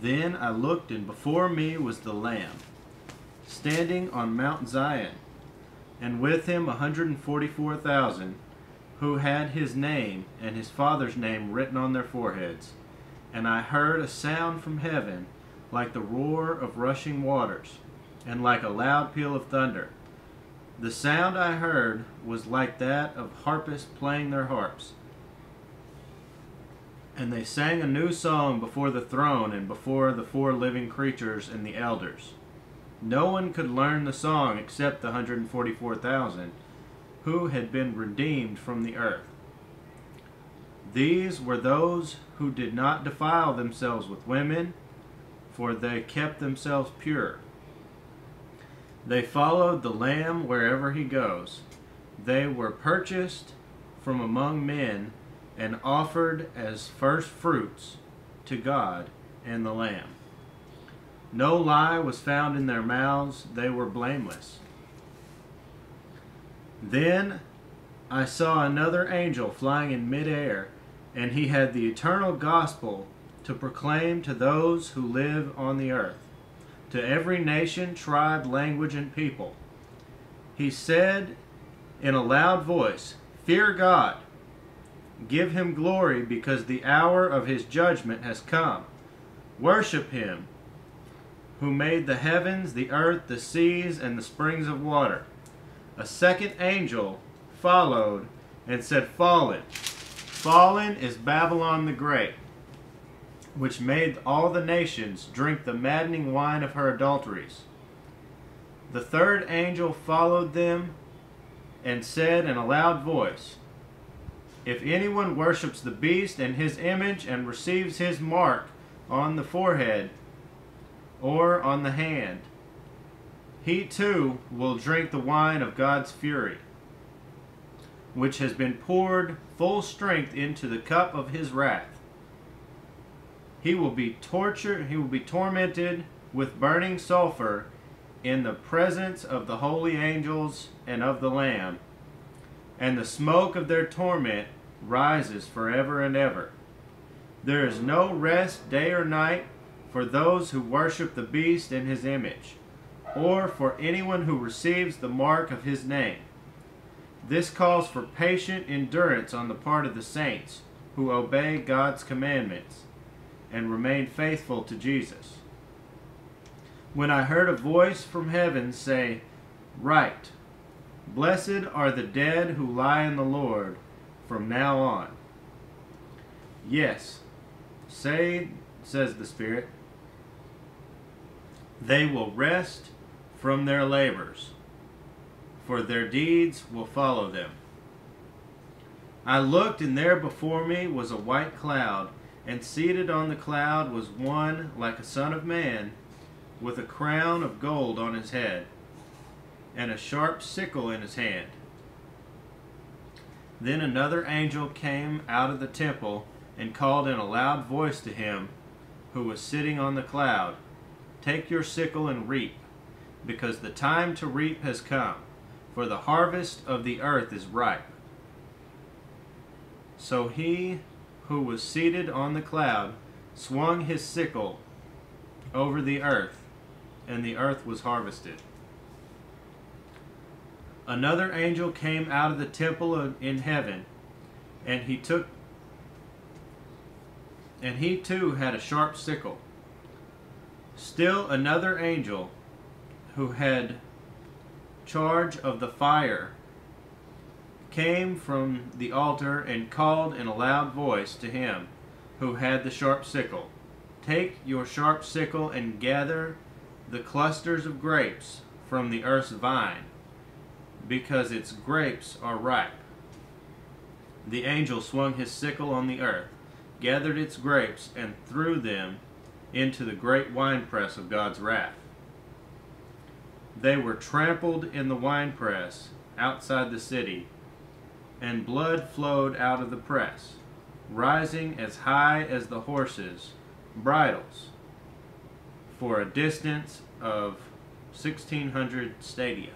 Then I looked, and before me was the Lamb, standing on Mount Zion, and with him 144,000, who had his name and his Father's name written on their foreheads. And I heard a sound from heaven, like the roar of rushing waters, and like a loud peal of thunder. The sound I heard was like that of harpists playing their harps. And they sang a new song before the throne and before the 4 living creatures and the elders. No one could learn the song except the 144,000 who had been redeemed from the earth. These were those who did not defile themselves with women, for they kept themselves pure. They followed the Lamb wherever he goes. They were purchased from among men and offered as first fruits to God and the Lamb. No lie was found in their mouths. They were blameless. Then I saw another angel flying in midair, and he had the eternal gospel to proclaim to those who live on the earth, to every nation, tribe, language, and people. He said in a loud voice, "Fear God, give him glory, because the hour of his judgment has come. Worship him, who made the heavens, the earth, the seas, and the springs of water." A second angel followed and said, "Fallen, fallen is Babylon the Great, which made all the nations drink the maddening wine of her adulteries." The third angel followed them and said in a loud voice, "If anyone worships the beast and his image and receives his mark on the forehead or on the hand, he too will drink the wine of God's fury, which has been poured full strength into the cup of his wrath. He will be tormented with burning sulfur in the presence of the holy angels and of the Lamb, and the smoke of their torment rises forever and ever. There is no rest day or night for those who worship the beast and his image, or for anyone who receives the mark of his name. This calls for patient endurance on the part of the saints who obey God's commandments and remain faithful to Jesus. When I heard a voice from heaven say, 'Write, blessed are the dead who lie in the Lord from now on.' Yes, says the Spirit, they will rest from their labors, for their deeds will follow them. I looked, and there before me was a white cloud, and seated on the cloud was one like a son of man, with a crown of gold on his head, and a sharp sickle in his hand. Then another angel came out of the temple and called in a loud voice to him who was sitting on the cloud, 'Take your sickle and reap, because the time to reap has come, for the harvest of the earth is ripe.' So he who was seated on the cloud swung his sickle over the earth, and the earth was harvested. Another angel came out of the temple in heaven, and he too had a sharp sickle. Still another angel, who had charge of the fire, came from the altar and called in a loud voice to him who had the sharp sickle, 'Take your sharp sickle and gather the clusters of grapes from the earth's vine, because its grapes are ripe.' The angel swung his sickle on the earth, gathered its grapes, and threw them into the great winepress of God's wrath. They were trampled in the winepress outside the city, and blood flowed out of the press, rising as high as the horses' bridles, for a distance of 1,600 stadia.